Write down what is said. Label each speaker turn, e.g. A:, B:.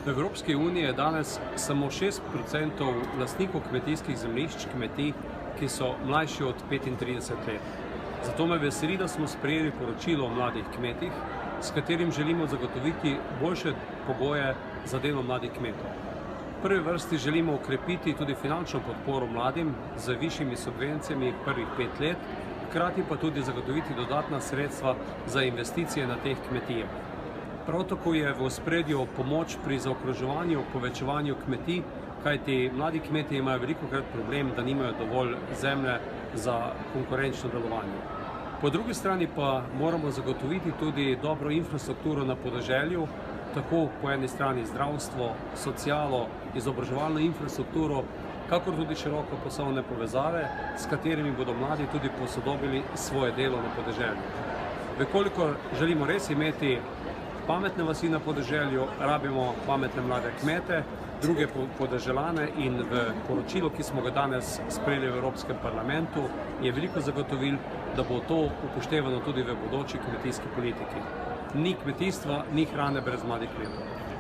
A: V Evropski uniji je danes samo 6% lastnikov kmetijskih zemljišč kmetij, ki so mlajši od 35 let. Zato me veseli, da smo sprejeli poročilo o mladih kmetih, s katerim želimo zagotoviti boljše pogoje za delo mladih kmetov. V prvi vrsti želimo okrepiti tudi finančno podporo mladim z višjimi subvencijami prvih 5 let, hkrati pa tudi zagotoviti dodatna sredstva za investicije na teh kmetijah. Prav tako je v ospredju pomoč pri zaokroževanju, povečevanju kmetij, kajti mladi kmetje imajo velikokrat problem, da nimajo dovolj zemlje za konkurenčno delovanje. Po drugi strani pa moramo zagotoviti tudi dobro infrastrukturo na podeželju, tako po eni strani zdravstvo, socialo, izobraževalno infrastrukturo, kakor tudi široko pasovne povezave, s katerimi bodo mladi tudi posodobili svoje delo na podeželju. Vekolikor želimo res imeti pametne vasi na podeželju, rabimo pametne mlade kmete, druge podeželane in v poročilu, ki smo ga danes sprejeli v Evropskem parlamentu, je veliko zagotovil, da bo to upoštevano tudi v bodoči kmetijski politiki. Ni kmetijstva, ni hrane brez mladih kmetov.